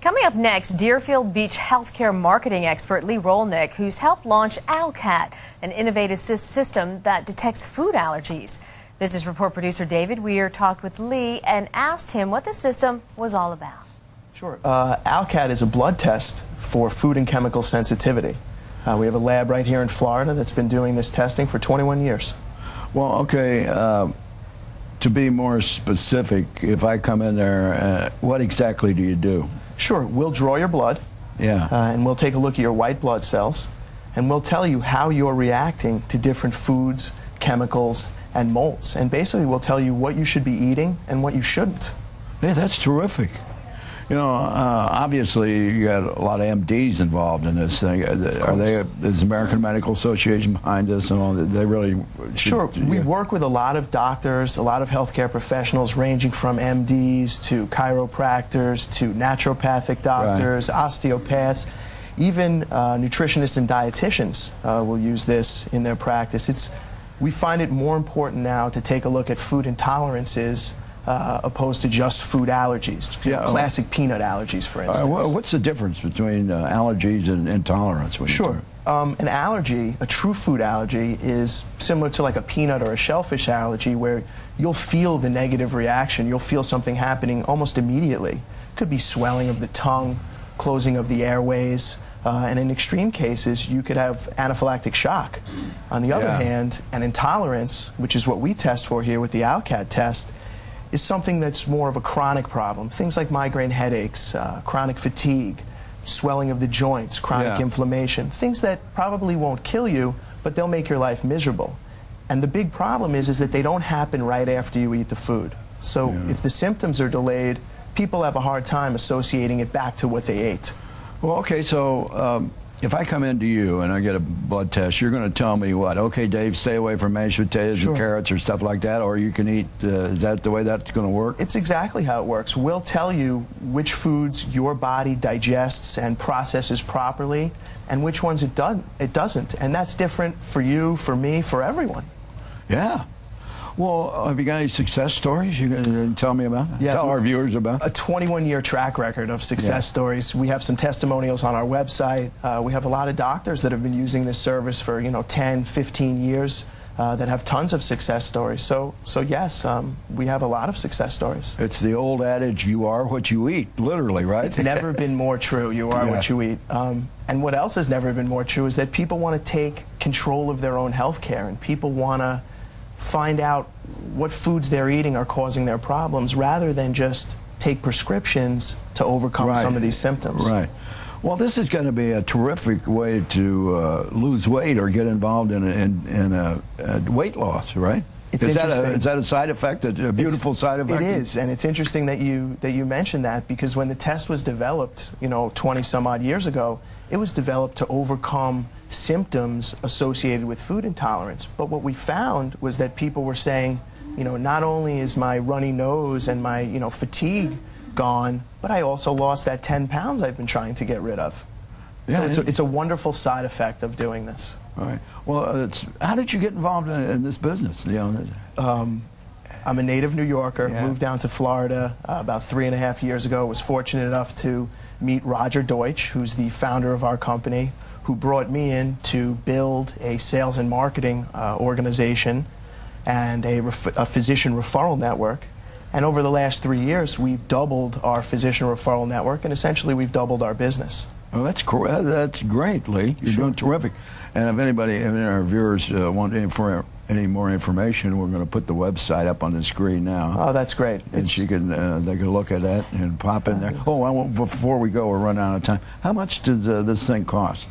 Coming up next, Deerfield Beach healthcare marketing expert Lee Rolnick, who's helped launch ALCAT, an innovative system that detects food allergies. Business Report producer David Weir talked with Lee and asked him what the system was all about. Sure. ALCAT is a blood test for food and chemical sensitivity. We have a lab right here in Florida that's been doing this testing for 21 years. Well, okay, to be more specific, if I come in there, what exactly do you do? Sure. We'll draw your blood, and we'll take a look at your white blood cells, and we'll tell you how you're reacting to different foods, chemicals, and molds. And basically, we'll tell you what you should be eating and what you shouldn't. Hey, that's terrific. You know, obviously, you got a lot of MDs involved in this thing. Is the American Medical Association behind this and all that? They really Sure. We work with a lot of doctors, a lot of healthcare professionals, ranging from MDs to chiropractors to naturopathic doctors, osteopaths, even nutritionists and dietitians will use this in their practice. We find it more important now to take a look at food intolerances opposed to just food allergies, classic peanut allergies, for instance. What's the difference between allergies and intolerance? Sure. An allergy, a true food allergy, is similar to like a peanut or a shellfish allergy, where you'll feel the negative reaction. You'll feel something happening almost immediately. It could be swelling of the tongue, closing of the airways, and in extreme cases, you could have anaphylactic shock. On the other hand, an intolerance, which is what we test for here with the ALCAT test, is something that's more of a chronic problem. Things like migraine headaches, chronic fatigue, swelling of the joints, chronic inflammation, things that probably won't kill you, but they'll make your life miserable. And the big problem is that they don't happen right after you eat the food. So if the symptoms are delayed, people have a hard time associating it back to what they ate. Well, okay, so if I come into you and I get a blood test, you're going to tell me what? Okay, Dave, stay away from mashed potatoes and carrots or stuff like that, or you can eat, is that the way that's going to work? It's exactly how it works. We'll tell you which foods your body digests and processes properly, and which ones it doesn't. And that's different for you, for me, for everyone. Yeah. Well, have you got any success stories you can tell me about? Yeah, tell our viewers about. A 21-year track record of success stories. We have some testimonials on our website. We have a lot of doctors that have been using this service for 10, 15 years that have tons of success stories. So yes, we have a lot of success stories. It's the old adage, you are what you eat, literally, right? It's never been more true, you are what you eat. And what else has never been more true is that people want to take control of their own health care, and people want to find out what foods they're eating are causing their problems, rather than just take prescriptions to overcome some of these symptoms. Right. Well, this is going to be a terrific way to lose weight or get involved in weight loss, right? Is that a side effect, a beautiful side effect? It is, and it's interesting that you mentioned that, because when the test was developed, 20 some odd years ago, it was developed to overcome symptoms associated with food intolerance. But what we found was that people were saying, not only is my runny nose and my fatigue gone, but I also lost that 10 pounds I've been trying to get rid of. Yeah, so it's a wonderful side effect of doing this. All right. Well, how did you get involved in this business? I'm a native New Yorker, moved down to Florida about 3.5 years ago. Was fortunate enough to meet Roger Deutsch, who's the founder of our company, who brought me in to build a sales and marketing organization and a physician referral network. And over the last 3 years, we've doubled our physician referral network, and essentially we've doubled our business. Well, that's great, Lee. You're doing terrific. And if anybody, our viewers want any more information, we're going to put the website up on the screen now. Oh, that's great. And they can look at that and pop in there. Oh, before we go, we're running out of time. How much does this thing cost?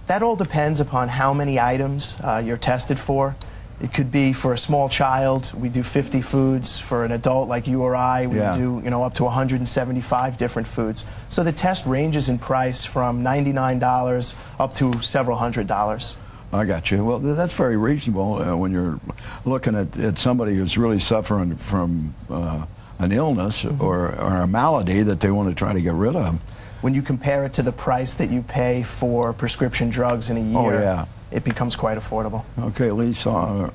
That all depends upon how many items you're tested for. It could be for a small child, we do 50 foods. For an adult like you or I, we do up to 175 different foods. So the test ranges in price from $99 up to several $100s. I got you. Well, that's very reasonable when you're looking at somebody who's really suffering from an illness or a malady that they want to try to get rid of. When you compare it to the price that you pay for prescription drugs in a year, it becomes quite affordable. Okay, Lisa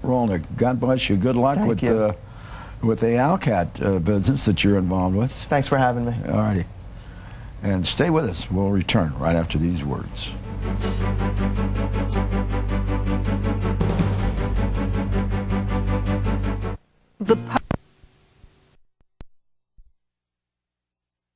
Rolnick, God bless you. Good luck with the ALCAT business that you're involved with. Thanks for having me. All righty. And stay with us. We'll return right after these words. The